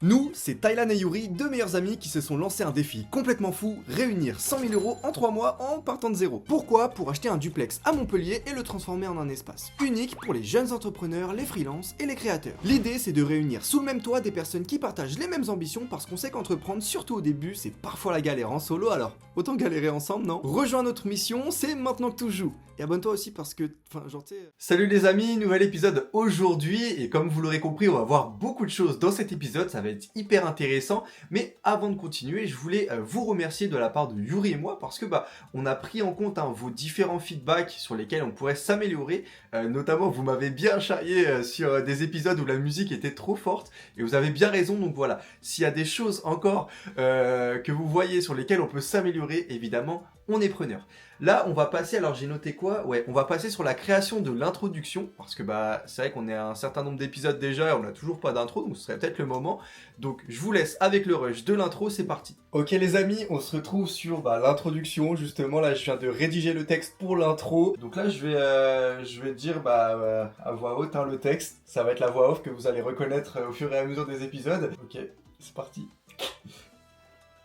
Nous, c'est Taylan et Yuri, deux meilleurs amis qui se sont lancés un défi complètement fou, réunir 100 000 euros en 3 mois en partant de zéro. Pourquoi? Pour acheter un duplex à Montpellier et le transformer en un espace unique pour les jeunes entrepreneurs, les freelances et les créateurs. L'idée, c'est de réunir sous le même toit des personnes qui partagent les mêmes ambitions parce qu'on sait qu'entreprendre, surtout au début, c'est parfois la galère en solo, alors autant galérer ensemble, non? Rejoins notre mission, c'est maintenant que tout se joue. Et abonne-toi aussi parce que, Salut les amis, nouvel épisode aujourd'hui, et comme vous l'aurez compris, on va voir beaucoup de choses dans cet épisode, ça va être hyper intéressant, mais avant de continuer, je voulais vous remercier de la part de Yuri et moi, parce que on a pris en compte vos différents feedbacks sur lesquels on pourrait s'améliorer, notamment vous m'avez bien charrié sur des épisodes où la musique était trop forte, et vous avez bien raison, donc voilà, s'il y a des choses encore que vous voyez sur lesquelles on peut s'améliorer, évidemment, on est preneur. Là, on va passer, alors j'ai noté quoi? Ouais, on va passer sur la création de l'introduction, parce que c'est vrai qu'on est à un certain nombre d'épisodes déjà et on n'a toujours pas d'intro, donc ce serait peut-être le moment. Donc je vous laisse avec le rush de l'intro, c'est parti. Ok les amis, on se retrouve sur l'introduction, justement, là je viens de rédiger le texte pour l'intro. Donc là je vais dire à voix haute le texte, ça va être la voix off que vous allez reconnaître au fur et à mesure des épisodes. Ok, c'est parti.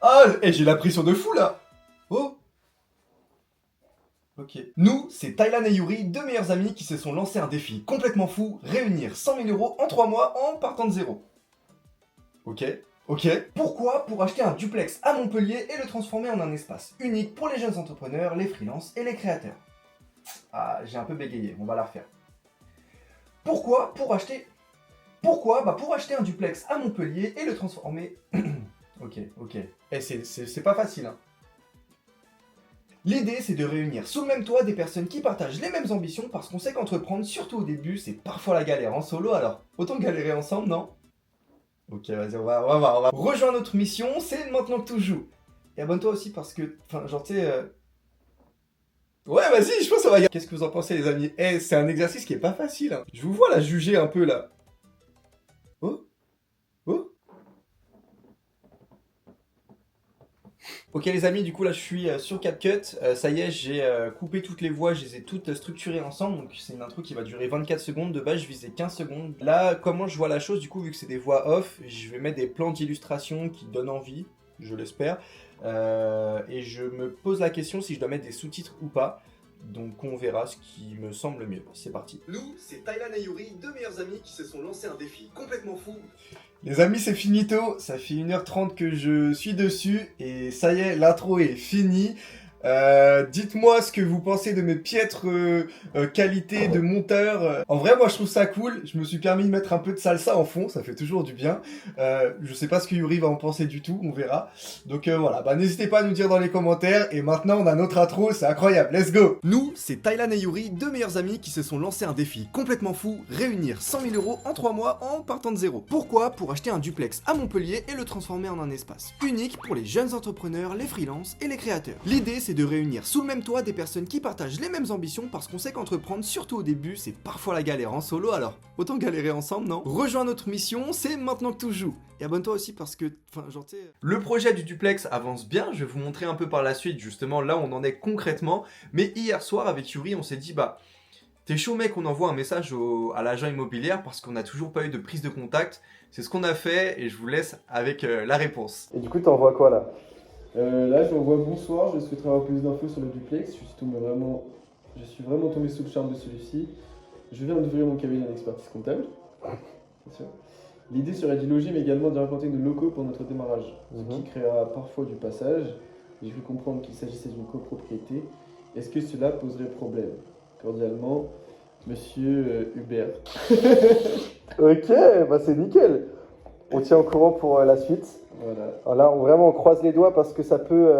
Ah, et j'ai la pression de fou là. Oh. Ok. Nous, c'est Taylan et Yuri, deux meilleurs amis qui se sont lancés un défi complètement fou, réunir 100 000 euros en 3 mois en partant de zéro. Ok. Pourquoi? Pour acheter un duplex à Montpellier et le transformer en un espace unique pour les jeunes entrepreneurs, les freelances et les créateurs. Ah, j'ai un peu bégayé, on va la refaire. Pourquoi? Pour acheter un duplex à Montpellier et le transformer... Ok. Eh, c'est pas facile, hein. L'idée, c'est de réunir sous le même toit des personnes qui partagent les mêmes ambitions parce qu'on sait qu'entreprendre, surtout au début, c'est parfois la galère en solo, alors autant galérer ensemble, non? Ok, vas-y, on va voir. Rejoins notre mission, c'est maintenant que tout se joue. Et abonne-toi aussi parce que, Ouais, vas-y, je pense que ça va. Qu'est-ce que vous en pensez, les amis? Eh, c'est un exercice qui est pas facile, hein. Je vous vois là juger un peu là. Oh. Ok les amis, du coup là je suis sur CapCut, ça y est j'ai coupé toutes les voix, je les ai toutes structurées ensemble, donc c'est une intro qui va durer 24 secondes, de base je visais 15 secondes. Là comment je vois la chose, du coup vu que c'est des voix off, je vais mettre des plans d'illustration qui donnent envie, je l'espère, et je me pose la question si je dois mettre des sous-titres ou pas. Donc on verra ce qui me semble mieux. C'est parti. Nous, c'est Taylan et Yuri, deux meilleurs amis qui se sont lancés un défi complètement fou. Les amis, c'est finito. Ça fait 1h30 que je suis dessus et ça y est, l'intro est finie. Dites-moi ce que vous pensez de mes piètres qualités de monteur. En vrai, moi je trouve ça cool. Je me suis permis de mettre un peu de salsa en fond, ça fait toujours du bien. Je sais pas ce que Yuri va en penser du tout, on verra. Donc voilà, n'hésitez pas à nous dire dans les commentaires. Et maintenant, on a notre intro, c'est incroyable. Let's go! Nous, c'est Taylan et Yuri, deux meilleurs amis qui se sont lancés un défi complètement fou, réunir 100 000 euros en 3 mois en partant de zéro. Pourquoi? Pour acheter un duplex à Montpellier et le transformer en un espace unique pour les jeunes entrepreneurs, les freelances et les créateurs. L'idée, c'est de réunir sous le même toit des personnes qui partagent les mêmes ambitions parce qu'on sait qu'entreprendre, surtout au début, c'est parfois la galère en solo, alors autant galérer ensemble, non? Rejoins notre mission, c'est maintenant que tout se joue. Et abonne-toi aussi parce que, Le projet du duplex avance bien, je vais vous montrer un peu par la suite justement là où on en est concrètement, mais hier soir avec Yuri on s'est dit t'es chaud mec, on envoie un message à l'agent immobilier parce qu'on n'a toujours pas eu de prise de contact. C'est ce qu'on a fait et je vous laisse avec la réponse. Et du coup t'envoies quoi là? Là, j'envoie bonsoir, je souhaiterais avoir plus d'infos sur le duplex. Je suis vraiment tombé sous le charme de celui-ci. Je viens d'ouvrir mon cabinet d'expertise comptable. Bien sûr. L'idée serait d'y loger, mais également d'y implanter de locaux pour notre démarrage, ce qui créera parfois du passage. J'ai cru comprendre qu'il s'agissait d'une copropriété. Est-ce que cela poserait problème? Cordialement, Monsieur Hubert. Ok, c'est nickel. On tient au courant pour la suite. Voilà. Là, on croise les doigts parce que ça peut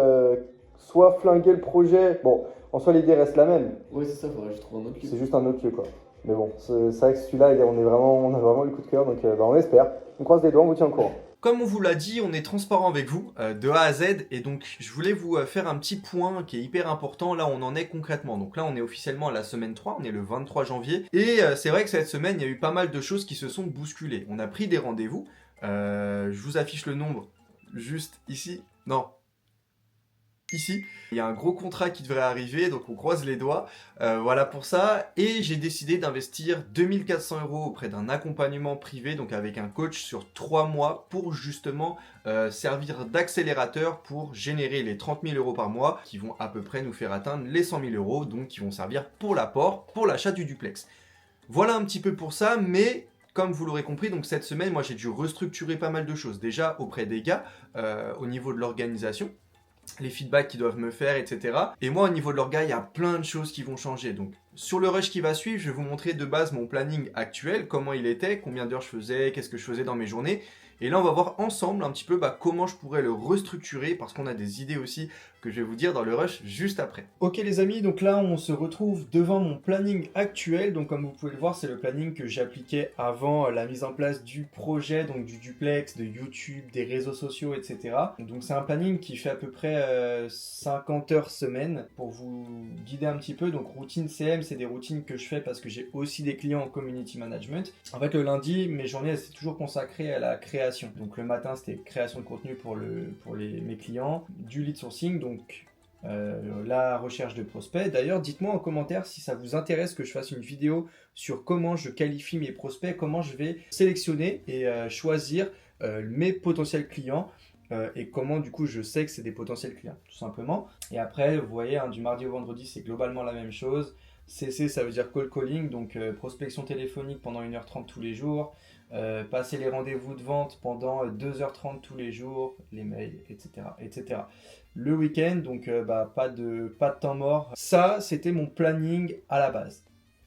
soit flinguer le projet. Bon, en soi, l'idée reste la même. Ouais, c'est ça, faudrait que je trouve un autre lieu. C'est juste un autre lieu, quoi. Mais bon, c'est vrai que celui-là, on a vraiment eu le coup de cœur, donc on espère. On croise les doigts, on vous tient au courant. Comme on vous l'a dit, on est transparent avec vous, de A à Z, et donc je voulais vous faire un petit point qui est hyper important, là on en est concrètement. Donc là on est officiellement à la semaine 3, on est le 23 janvier, et c'est vrai que cette semaine il y a eu pas mal de choses qui se sont bousculées. On a pris des rendez-vous, je vous affiche le nombre juste ici, non. ici. Il y a un gros contrat qui devrait arriver, donc on croise les doigts. Voilà pour ça. Et j'ai décidé d'investir 2400 € auprès d'un accompagnement privé, donc avec un coach sur 3 mois pour justement servir d'accélérateur pour générer les 30 000 € par mois qui vont à peu près nous faire atteindre les 100 000 €, donc qui vont servir pour l'apport, pour l'achat du duplex. Voilà un petit peu pour ça, mais comme vous l'aurez compris, donc cette semaine, moi j'ai dû restructurer pas mal de choses. Déjà auprès des gars, au niveau de l'organisation, les feedbacks qu'ils doivent me faire, etc. Et moi, au niveau de leur gars, il y a plein de choses qui vont changer. Donc, sur le rush qui va suivre, je vais vous montrer de base mon planning actuel, comment il était, combien d'heures je faisais, qu'est-ce que je faisais dans mes journées. Et là, on va voir ensemble un petit peu comment je pourrais le restructurer, parce qu'on a des idées aussi que je vais vous dire dans le rush juste après. Ok les amis, donc là, on se retrouve devant mon planning actuel. Donc comme vous pouvez le voir, c'est le planning que j'appliquais avant la mise en place du projet, donc du duplex, de YouTube, des réseaux sociaux, etc. Donc c'est un planning qui fait à peu près 50 heures semaine pour vous guider un petit peu. Donc routine CM, c'est des routines que je fais parce que j'ai aussi des clients en community management. En fait, le lundi, mes journées, elles étaient toujours consacrées à la création. Donc le matin, c'était création de contenu pour mes clients, du lead sourcing, donc la recherche de prospects. D'ailleurs, dites-moi en commentaire si ça vous intéresse que je fasse une vidéo sur comment je qualifie mes prospects, comment je vais sélectionner et choisir mes potentiels clients et comment du coup je sais que c'est des potentiels clients, tout simplement. Et après, vous voyez, du mardi au vendredi, c'est globalement la même chose. CC, ça veut dire call calling, donc prospection téléphonique pendant 1h30 tous les jours. Passer les rendez-vous de vente pendant 2h30 tous les jours, les mails, etc. etc. Le week-end, donc pas de temps mort. Ça, c'était mon planning à la base.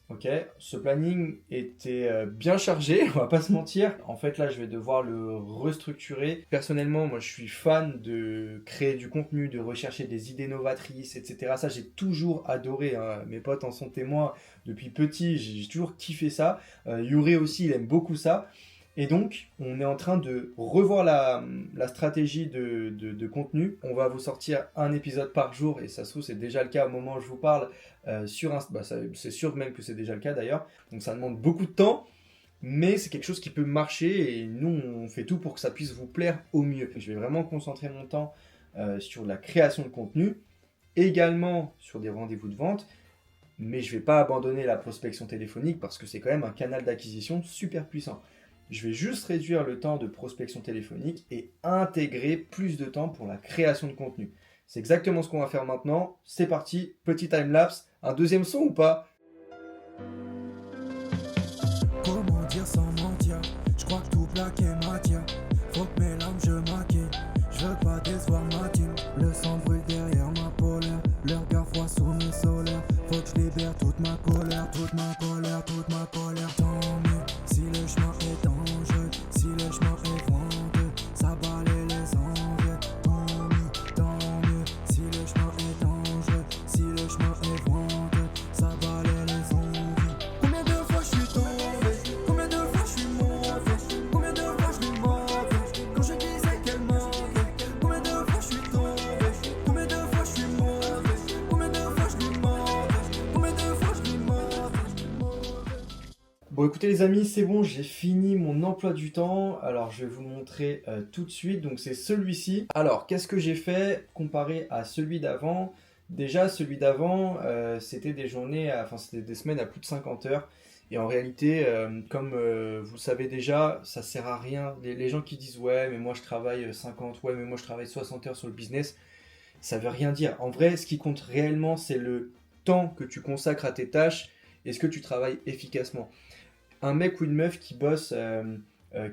Ok, ce planning était bien chargé, on va pas se mentir. En fait, là, je vais devoir le restructurer. Personnellement, moi, je suis fan de créer du contenu, de rechercher des idées novatrices, etc. Ça, j'ai toujours adoré, hein. Mes potes en sont témoins. Depuis petit, j'ai toujours kiffé ça. Yuri aussi, il aime beaucoup ça. Et donc, on est en train de revoir la stratégie de contenu. On va vous sortir un épisode par jour, et ça se trouve, c'est déjà le cas au moment où je vous parle, sur Insta. C'est sûr même que c'est déjà le cas d'ailleurs. Donc ça demande beaucoup de temps, mais c'est quelque chose qui peut marcher, et nous, on fait tout pour que ça puisse vous plaire au mieux. Je vais vraiment concentrer mon temps sur la création de contenu, également sur des rendez-vous de vente, mais je ne vais pas abandonner la prospection téléphonique parce que c'est quand même un canal d'acquisition super puissant. Je vais juste réduire le temps de prospection téléphonique et intégrer plus de temps pour la création de contenu. C'est exactement ce qu'on va faire maintenant. C'est parti, petit time-lapse. Un deuxième son ou pas? Comment dire sans mentir? Je crois que tout plaque est matière. Faut que mes larmes je maquille. Je veux pas décevoir ma team. Le sang brûle derrière ma polaire. Le regard froid sous mes solaires. Faut que je libère toute ma colère. Toute ma colère, toute ma colère. Tant mieux si le chemin est dangereux. Si le chemin est venteux. Ça balaye les envieux. Tant mieux si le chemin est dangereux. Si le chemin est venteux. Ça balaye les envies. Combien de fois je suis tombé? Combien de fois je suis mauvais? Combien de fois je lui manquais? Quand je disais qu'elle manquait. Combien de fois je suis tombé? Combien de fois je suis mauvais? Combien de fois je lui manquais? Combien de fois je lui manquais? Bon, écoutez les amis, c'est bon, j'ai fini mon emploi du temps. Alors, je vais vous le montrer tout de suite. Donc, c'est celui-ci. Alors, qu'est-ce que j'ai fait comparé à celui d'avant? Déjà, celui d'avant, c'était des journées, c'était des semaines à plus de 50 heures. Et en réalité, comme vous le savez déjà, ça sert à rien. Les gens qui disent ouais, mais moi je travaille 50, ouais, mais moi je travaille 60 heures sur le business, ça veut rien dire. En vrai, ce qui compte réellement, c'est le temps que tu consacres à tes tâches et ce que tu travailles efficacement. Un mec ou une meuf qui bosse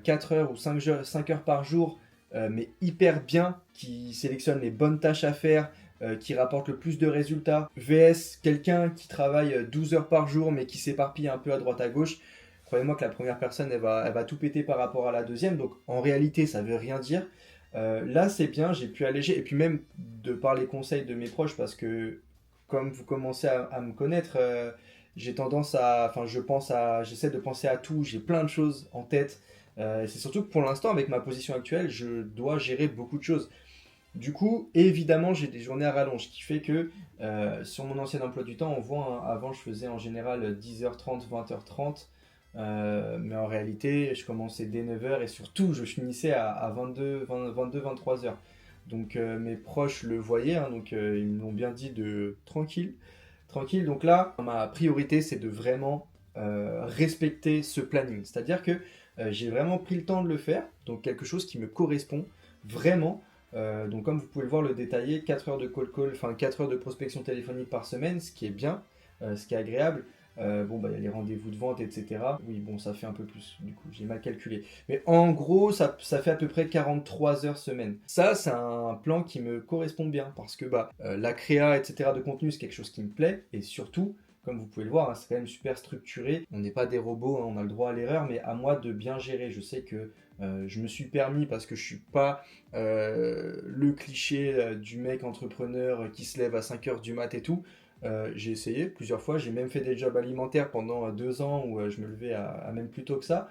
4 heures ou 5 heures par jour, mais hyper bien, qui sélectionne les bonnes tâches à faire, qui rapporte le plus de résultats, vs quelqu'un qui travaille 12 heures par jour, mais qui s'éparpille un peu à droite à gauche, croyez-moi que la première personne, elle va tout péter par rapport à la deuxième, donc en réalité, ça veut rien dire. Là, c'est bien, j'ai pu alléger, et puis même de par les conseils de mes proches, parce que comme vous commencez à me connaître, j'ai tendance à, j'essaie de penser à tout, j'ai plein de choses en tête. C'est surtout que pour l'instant, avec ma position actuelle, je dois gérer beaucoup de choses. Du coup, évidemment, j'ai des journées à rallonge, ce qui fait que sur mon ancien emploi du temps, on voit, hein, avant je faisais en général 10h30, 20h30, mais en réalité, je commençais dès 9h et surtout, je finissais à 22, 23h. Donc mes proches le voyaient, hein, donc ils me l'ont bien dit de tranquille. Tranquille, donc là, ma priorité, c'est de vraiment respecter ce planning. C'est-à-dire que j'ai vraiment pris le temps de le faire, donc quelque chose qui me correspond vraiment. Donc comme vous pouvez le voir, le détailler, 4 heures de call, enfin 4 heures de prospection téléphonique par semaine, ce qui est bien, ce qui est agréable. Bon, bah, il y a les rendez-vous de vente, etc. Oui, bon, ça fait un peu plus, du coup, j'ai mal calculé. Mais en gros, ça fait à peu près 43 heures semaine. Ça, c'est un plan qui me correspond bien, parce que bah, la créa, etc. de contenu, c'est quelque chose qui me plaît, et surtout, comme vous pouvez le voir, hein, c'est quand même super structuré. On n'est pas des robots, hein, on a le droit à l'erreur, mais à moi de bien gérer. Je sais que je me suis permis, parce que je suis pas le cliché du mec entrepreneur qui se lève à 5 heures du mat et tout. J'ai essayé plusieurs fois, j'ai même fait des jobs alimentaires pendant 2 ans où je me levais à même plus tôt que ça.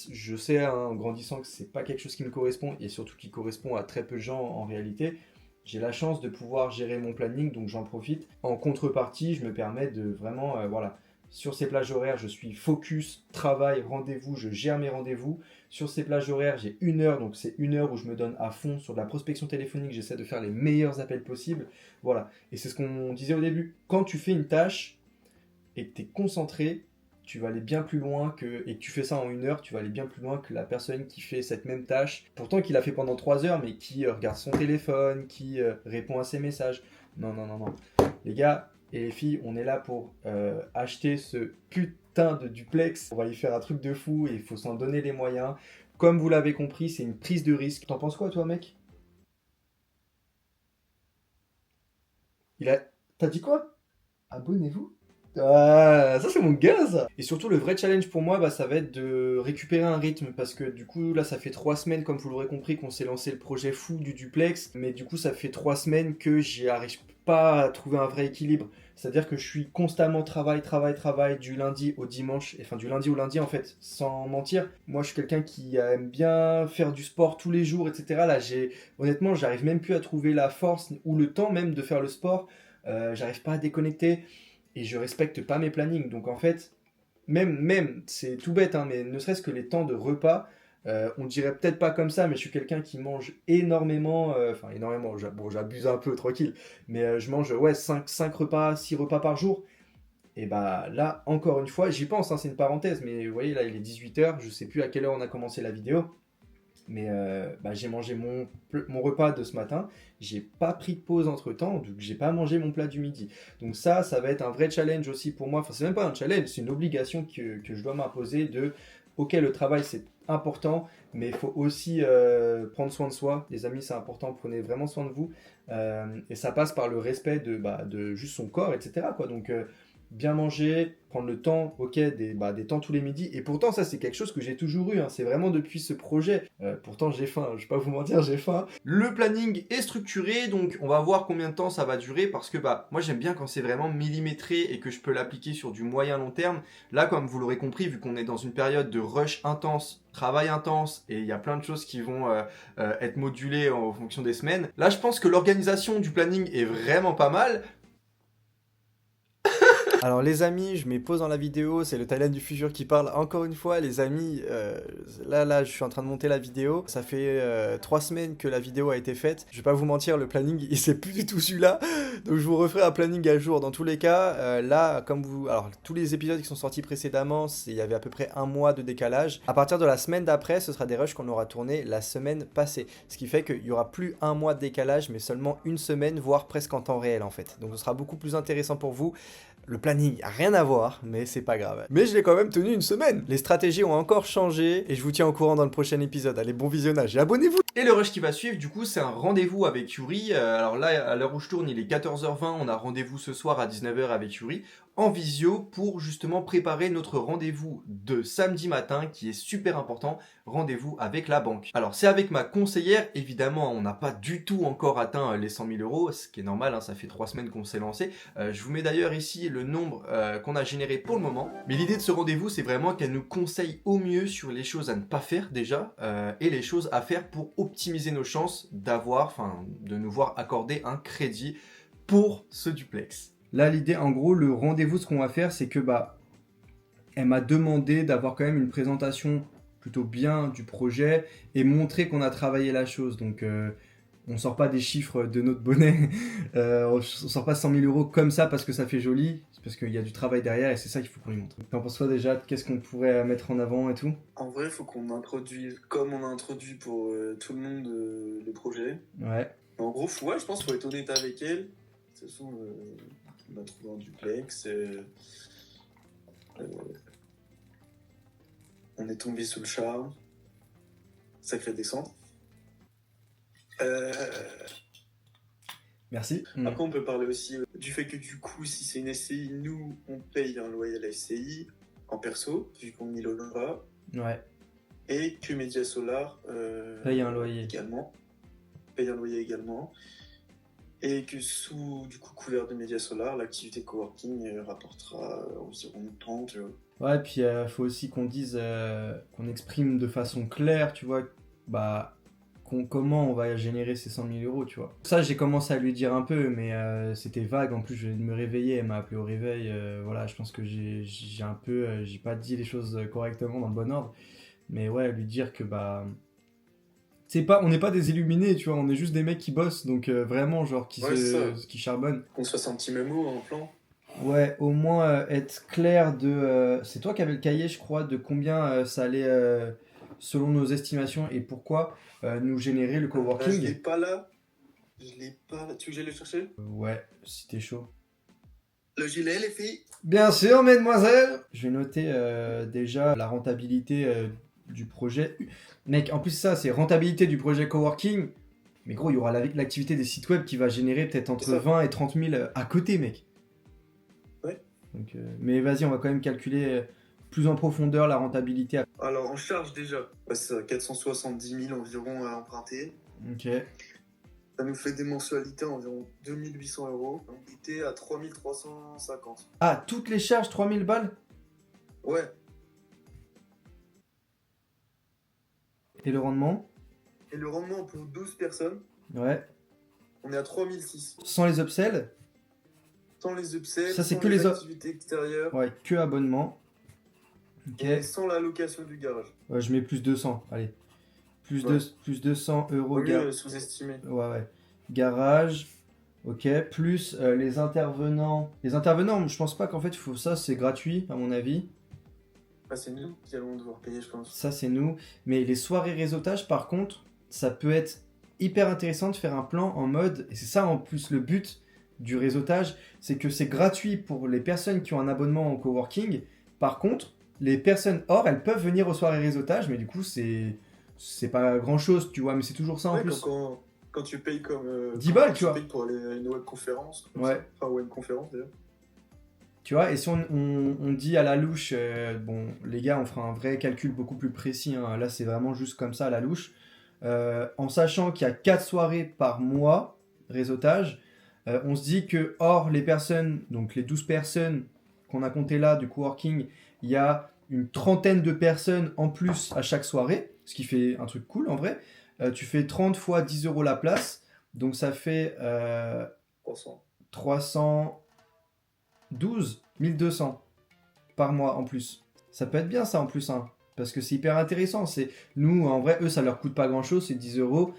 Je sais, hein, en grandissant, que c'est pas quelque chose qui me correspond et surtout qui correspond à très peu de gens en réalité. J'ai la chance de pouvoir gérer mon planning, donc j'en profite. En contrepartie, je me permets de vraiment, voilà, sur ces plages horaires, je suis focus, travail, rendez-vous, je gère mes rendez-vous. Sur ces plages horaires, j'ai 1 heure, donc c'est 1 heure où je me donne à fond sur de la prospection téléphonique, j'essaie de faire les meilleurs appels possibles. Voilà, et c'est ce qu'on disait au début. Quand tu fais une tâche et que tu es concentré, tu vas aller bien plus loin et que tu fais ça en 1 heure, tu vas aller bien plus loin que la personne qui fait cette même tâche, pourtant qui l'a fait pendant 3 heures, mais qui regarde son téléphone, qui répond à ses messages. Non, non, non, non. Les gars et les filles, on est là pour acheter ce putain de duplex. On va y faire un truc de fou et il faut s'en donner les moyens. Comme vous l'avez compris, c'est une prise de risque. T'en penses quoi, toi, mec? T'as dit quoi? Abonnez-vous? Ah, ça c'est mon gars ça. Et surtout le vrai challenge pour moi, bah, ça va être de récupérer un rythme parce que du coup là ça fait 3 semaines comme vous l'aurez compris qu'on s'est lancé le projet fou du duplex, mais du coup ça fait 3 semaines que j'y arrive pas à trouver un vrai équilibre. C'est-à-dire que je suis constamment travail du lundi au dimanche, enfin du lundi au lundi en fait, sans mentir. Moi je suis quelqu'un qui aime bien faire du sport tous les jours, etc. Là honnêtement j'arrive même plus à trouver la force ou le temps même de faire le sport. J'arrive pas à déconnecter et je respecte pas mes plannings. Donc en fait, même c'est tout bête, hein, mais ne serait-ce que les temps de repas, on dirait peut-être pas comme ça, mais je suis quelqu'un qui mange énormément, enfin énormément, bon j'abuse un peu, tranquille, mais je mange ouais, 5 repas, 6 repas par jour. Et bah là, encore une fois, j'y pense, hein, c'est une parenthèse, mais vous voyez là il est 18 h, je sais plus à quelle heure on a commencé la vidéo. Mais bah, j'ai mangé mon repas de ce matin, j'ai pas pris de pause entre temps, donc j'ai pas mangé mon plat du midi. Donc ça va être un vrai challenge aussi pour moi. Enfin, c'est même pas un challenge, c'est une obligation que je dois m'imposer de ok, le travail c'est important, mais il faut aussi prendre soin de soi. Les amis, c'est important, prenez vraiment soin de vous. Et ça passe par le respect de juste son corps, etc. quoi. Donc bien manger, prendre le temps, ok, des temps tous les midis. Et pourtant, ça, c'est quelque chose que j'ai toujours eu. Hein. C'est vraiment depuis ce projet. Pourtant, j'ai faim. Je vais pas vous mentir, j'ai faim. Le planning est structuré, donc on va voir combien de temps ça va durer. Parce que moi, j'aime bien quand c'est vraiment millimétré et que je peux l'appliquer sur du moyen long terme. Là, comme vous l'aurez compris, vu qu'on est dans une période de rush intense, travail intense, et il y a plein de choses qui vont être modulées en fonction des semaines. Là, je pense que l'organisation du planning est vraiment pas mal. Alors les amis, je mets pause dans la vidéo, c'est le Thaïlande du futur qui parle. Encore une fois les amis, là je suis en train de monter la vidéo. Ça fait 3 semaines que la vidéo a été faite. Je vais pas vous mentir, le planning c'est plus du tout celui-là. Donc je vous referai un planning à jour. Dans tous les cas, là alors tous les épisodes qui sont sortis précédemment, il y avait à peu près 1 mois de décalage. À partir de la semaine d'après, ce sera des rushs qu'on aura tourné la semaine passée. Ce qui fait qu'il y aura plus 1 mois de décalage, mais seulement 1 semaine, voire presque en temps réel en fait. Donc ce sera beaucoup plus intéressant pour vous. Le planning a rien à voir, mais c'est pas grave. Mais je l'ai quand même tenu 1 semaine. Les stratégies ont encore changé et je vous tiens au courant dans le prochain épisode. Allez, bon visionnage et abonnez-vous. Et le rush qui va suivre, du coup, c'est un rendez-vous avec Yuri. Alors là, à l'heure où je tourne, il est 14h20. On a rendez-vous ce soir à 19h avec Yuri en visio pour justement préparer notre rendez-vous de samedi matin qui est super important, rendez-vous avec la banque. Alors c'est avec ma conseillère, évidemment on n'a pas du tout encore atteint les 100 000 euros, ce qui est normal, hein, ça fait 3 semaines qu'on s'est lancé. Je vous mets d'ailleurs ici le nombre qu'on a généré pour le moment. Mais l'idée de ce rendez-vous c'est vraiment qu'elle nous conseille au mieux sur les choses à ne pas faire déjà et les choses à faire pour optimiser nos chances de nous voir accorder un crédit pour ce duplex. Là, l'idée, en gros, le rendez-vous, ce qu'on va faire, c'est que elle m'a demandé d'avoir quand même une présentation plutôt bien du projet et montrer qu'on a travaillé la chose. Donc, on sort pas des chiffres de notre bonnet, on sort pas 100 000 euros comme ça parce que ça fait joli, c'est parce qu'il y a du travail derrière et c'est ça qu'il faut qu'on lui montre. T'en penses quoi déjà? Qu'est-ce qu'on pourrait mettre en avant et tout? En vrai, il faut qu'on introduise, comme on a introduit pour tout le monde le projet. Ouais. En gros, je pense qu'il faut être honnête avec elle. De toute façon, on a trouvé un duplex. On est tombé sous le charme. Sacré descente. Merci. Après, on peut parler aussi du fait que du coup, si c'est une SCI, nous, on paye un loyer à la SCI en perso, vu qu'on n'y l'honore pas. Ouais. Et que Media Solar Paye un loyer. Paye un loyer également. Et que sous du coup couvert de Media Solar, l'activité coworking rapportera environ 30 €. Ouais, puis faut aussi qu'on dise, qu'on exprime de façon claire, tu vois, bah, comment on va générer ces 100 000 euros, tu vois. Ça, j'ai commencé à lui dire un peu, mais c'était vague. En plus, je venais de me réveiller, elle m'a appelé au réveil. Voilà, je pense que j'ai un peu, j'ai pas dit les choses correctement dans le bon ordre. Mais ouais, lui dire que bah, c'est pas, on n'est pas des illuminés, tu vois, on est juste des mecs qui bossent, donc vraiment genre qui charbonnent. Qu'on se fasse un petit mémo en plan. Ouais, au moins être clair de... c'est toi qui avais le cahier, je crois, de combien ça allait, selon nos estimations, et pourquoi nous générer le Je coworking. l'ai pas là. Tu veux que j'aille le chercher? Ouais, si t'es chaud. Le gilet, les filles. Bien sûr, mesdemoiselles. Je vais noter déjà la rentabilité du projet. Mec, en plus ça, c'est rentabilité du projet coworking. Mais gros, il y aura l'activité des sites web qui va générer peut-être entre 20 et 30 000 à côté, mec. Ouais. Donc, mais vas-y, on va quand même calculer plus en profondeur la rentabilité. Alors, en charge déjà, c'est 470 000 environ à emprunter. Ok. Ça nous fait des mensualités à environ 2 800 €. On était à 3 350. Ah, toutes les charges, 3000 balles? Ouais. Et le rendement? Et le rendement pour 12 personnes, Ouais. on est à 3006. Sans les upsells? Sans les upsells, Ça, c'est sans que les activités extérieures, Ouais, que abonnement. Ok. et sans la location du garage. Ouais, je mets plus 200, allez. Plus, Ouais. plus 200 euros. Au mieux sous-estimé. Ouais. Garage. Ok. Plus les intervenants. Les intervenants, je pense pas qu'en fait, ça, c'est gratuit, à mon avis. Ah, c'est nous qui allons devoir payer, je pense. Ça, c'est nous. Mais les soirées réseautage, par contre, ça peut être hyper intéressant de faire un plan en mode. Et c'est ça, en plus, le but du réseautage, c'est que c'est gratuit pour les personnes qui ont un abonnement au coworking. Par contre, les personnes hors, elles peuvent venir aux soirées réseautage, mais du coup, c'est pas grand chose, tu vois, mais c'est toujours ça en Ouais, plus. quand tu payes comme 10 balles, tu vois. payes pour aller à une webconférence. Ouais. Enfin, webconférence d'ailleurs. Tu vois, et si on dit à la louche, bon, les gars, on fera un vrai calcul beaucoup plus précis, hein, là c'est vraiment juste comme ça à la louche, en sachant qu'il y a 4 soirées par mois, réseautage, on se dit que hors les personnes, donc les 12 personnes qu'on a comptées là du coworking, il y a une trentaine de personnes en plus à chaque soirée, ce qui fait un truc cool en vrai. Tu fais 30 fois 10 € la place, donc ça fait 312 1200 par mois en plus. Ça peut être bien ça en plus, hein, parce que c'est hyper intéressant. Nous, en vrai, eux, ça leur coûte pas grand chose, c'est 10 €.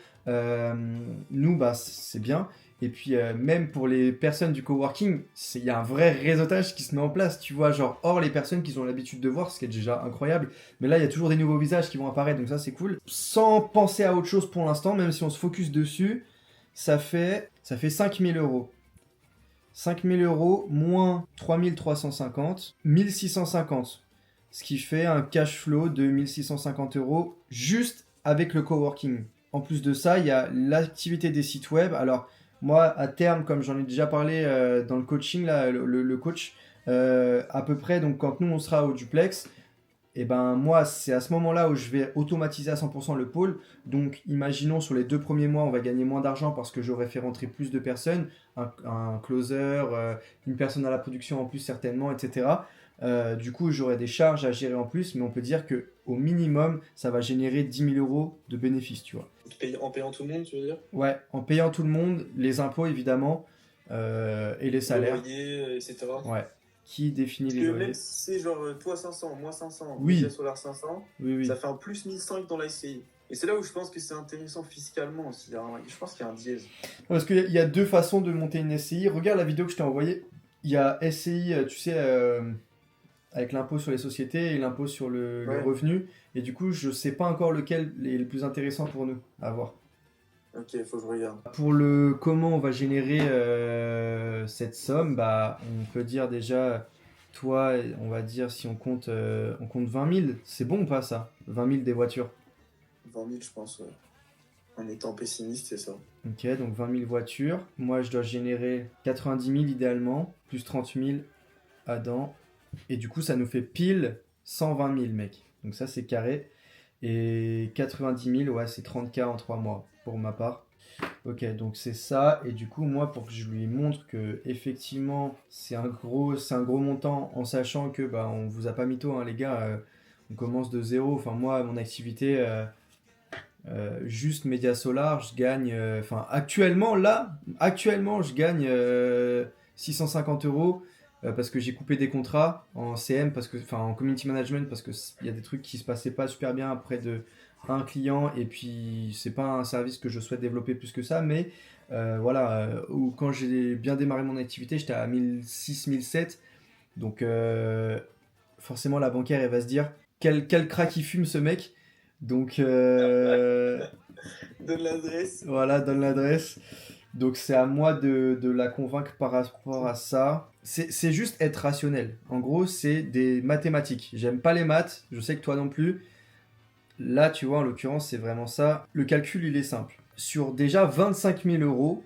Nous, bah, c'est bien. Et puis, même pour les personnes du coworking, il y a un vrai réseautage qui se met en place, tu vois, genre hors les personnes qu'ils ont l'habitude de voir, ce qui est déjà incroyable. Mais là, il y a toujours des nouveaux visages qui vont apparaître, donc ça, c'est cool. Sans penser à autre chose pour l'instant, même si on se focus dessus, ça fait 5000 €. 5000 € moins 3350, 1650. Ce qui fait un cash flow de 1650 € juste avec le coworking. En plus de ça, il y a l'activité des sites web. Alors, moi, à terme, comme j'en ai déjà parlé dans le coaching, là, le coach, à peu près, donc quand nous, on sera au duplex, et ben moi, c'est à ce moment-là où je vais automatiser à 100% le pôle. Donc, imaginons sur les 2 premiers mois, on va gagner moins d'argent parce que j'aurais fait rentrer plus de personnes, un closer, une personne à la production en plus certainement, etc. Du coup, j'aurai des charges à gérer en plus, mais on peut dire que au minimum, ça va générer 10 000 € de bénéfices, tu vois. En payant tout le monde, tu veux dire? Ouais, en payant tout le monde, les impôts évidemment, et les salaires. Le loyer, etc. Ouais. Qui définit Parce les que loyers? même si c'est genre toi 500, moi 500, Oui. Media Solar 500, Oui. ça fait un plus 1005 dans la SCI. Et c'est là où je pense que c'est intéressant fiscalement aussi. Je pense qu'il y a un dièse. Parce qu'il y a deux façons de monter une SCI. Regarde la vidéo que je t'ai envoyée. Il y a SCI, tu sais, avec l'impôt sur les sociétés et l'impôt sur le Ouais. revenu. Et du coup, je sais pas encore lequel est le plus intéressant pour nous à voir. Ok, faut que je regarde. Pour le comment on va générer cette somme, bah, on peut dire déjà, toi, on va dire si on compte 20 000, c'est bon ou pas ça? 20 000 des voitures. 20 000, je pense, ouais. En étant pessimiste, c'est ça. Ok, donc 20 000 voitures. Moi, je dois générer 90 000 idéalement, plus 30 000 Adam. Et du coup, ça nous fait pile 120 000, mec. Donc ça, c'est carré. Et 90 000, ouais, c'est 30K en 3 mois, pour ma part. Ok, donc c'est ça. Et du coup, moi, pour que je lui montre que effectivement c'est un gros montant, en sachant que bah, on vous a pas mytho, hein, les gars. On commence de zéro. Enfin, moi, mon activité, juste média solar, je gagne. Enfin, actuellement, je gagne 650 euros. Parce que j'ai coupé des contrats en CM, en community management, parce qu'il y a des trucs qui se passaient pas super bien auprès de un client, et puis c'est pas un service que je souhaite développer plus que ça, mais ou quand j'ai bien démarré mon activité, j'étais à 1006-1007, donc forcément la bancaire elle va se dire quel crack il fume ce mec, donc Donne l'adresse. voilà, donne l'adresse. Donc c'est à moi de la convaincre par rapport à ça. C'est juste être rationnel. En gros, c'est des mathématiques. J'aime pas les maths, je sais que toi non plus. Là, tu vois, en l'occurrence, c'est vraiment ça. Le calcul, il est simple. Sur déjà 25 000 euros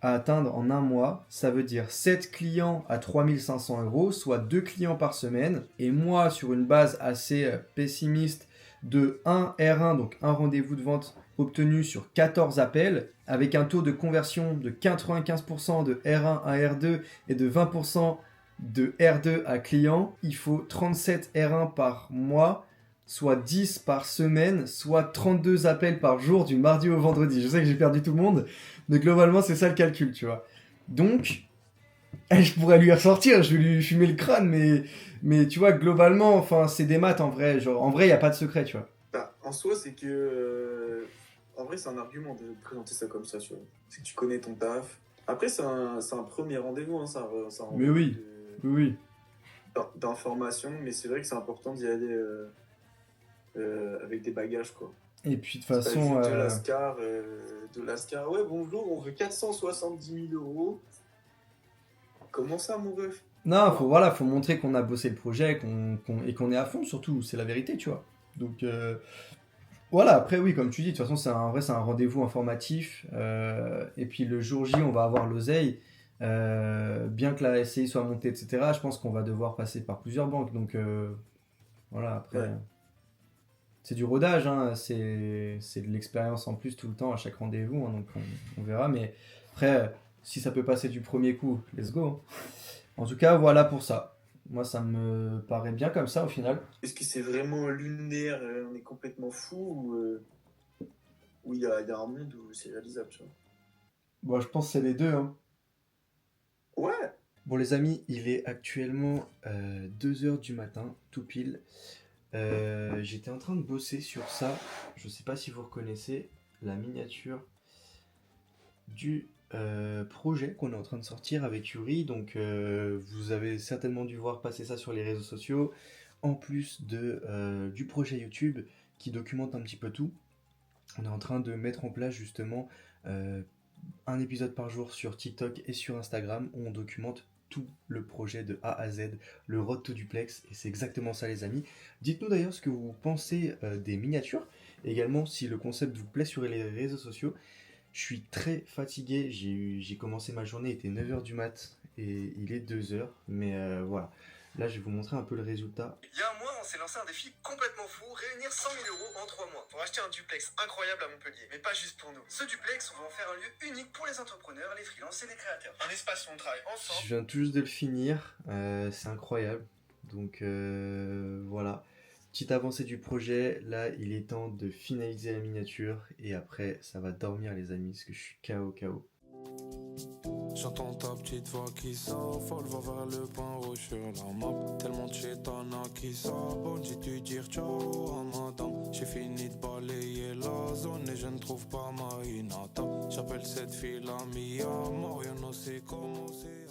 à atteindre en un mois, ça veut dire 7 clients à 3 500 euros, soit 2 clients par semaine. Et moi, sur une base assez pessimiste de 1 R1, donc un rendez-vous de vente obtenu sur 14 appels, avec un taux de conversion de 95% de R1 à R2 et de 20% de R2 à client, il faut 37 R1 par mois, soit 10 par semaine, soit 32 appels par jour du mardi au vendredi. Je sais que j'ai perdu tout le monde, mais globalement c'est ça le calcul, tu vois. Donc, je pourrais lui ressortir, je vais lui fumer le crâne, mais tu vois, globalement, enfin, c'est des maths en vrai. Genre, en vrai, il n'y a pas de secret, tu vois. Bah, en soi, c'est que. En vrai, c'est un argument de présenter ça comme ça, tu vois. C'est que tu connais ton taf. Après, c'est un premier rendez-vous, hein, c'est un Mais rendez-vous oui, oui. d'information, mais c'est vrai que c'est important d'y aller avec des bagages, quoi. Et puis de toute C'est pas façon, juste de l'ascar. Ouais, bonjour, on veut 470 000 euros. Comment ça, mon ref? non, faut montrer qu'on a bossé le projet, et qu'on est à fond, surtout, c'est la vérité, tu vois. Donc, voilà, après, oui, comme tu dis, de toute façon, c'est un rendez-vous informatif. Et puis le jour J, on va avoir l'oseille. Bien que la SCI soit montée, etc., je pense qu'on va devoir passer par plusieurs banques. Donc, voilà, après, Ouais. c'est du rodage, hein, c'est de l'expérience en plus tout le temps à chaque rendez-vous, hein, donc on verra. Mais après, si ça peut passer du premier coup, let's go, hein. En tout cas, voilà pour ça. Moi, ça me paraît bien comme ça au final. Est-ce que c'est vraiment lunaire, on est complètement fou, ou il y a un monde où c'est réalisable, tu vois? Bon, je pense que c'est les deux, hein. Ouais. Bon, les amis, il est actuellement 2h du matin, tout pile. J'étais en train de bosser sur ça. Je sais pas si vous reconnaissez la miniature du projet qu'on est en train de sortir avec Yuri. Donc, vous avez certainement dû voir passer ça sur les réseaux sociaux. En plus du projet YouTube qui documente un petit peu tout. On est en train de mettre en place justement un épisode par jour sur TikTok et sur Instagram où on documente tout le projet de A à Z, le Road to Duplex, et c'est exactement ça les amis. Dites-nous d'ailleurs ce que vous pensez des miniatures, et également si le concept vous plaît sur les réseaux sociaux. Je suis très fatigué, j'ai commencé ma journée, il était 9h du mat et il est 2h, mais voilà. Là, je vais vous montrer un peu le résultat. Il y a un mois, on s'est lancé un défi complètement fou, réunir 100 000 euros en 3 mois pour acheter un duplex incroyable à Montpellier. Mais pas juste pour nous. Ce duplex, on va en faire un lieu unique pour les entrepreneurs, les freelances et les créateurs. Un espace où on travaille ensemble. Je viens tout juste de le finir, c'est incroyable. Donc voilà, petite avancée du projet. Là, il est temps de finaliser la miniature et après, ça va dormir les amis, parce que je suis KO. J'entends ta petite voix qui s'affole, va vers le point rouge sur la map. Tellement de chétana qui s'abonne, j'ai dû dire ciao à madame. J'ai fini de balayer la zone et je ne trouve pas ma Hinata. J'appelle cette fille la Mia, Mariano c'est comme c'est.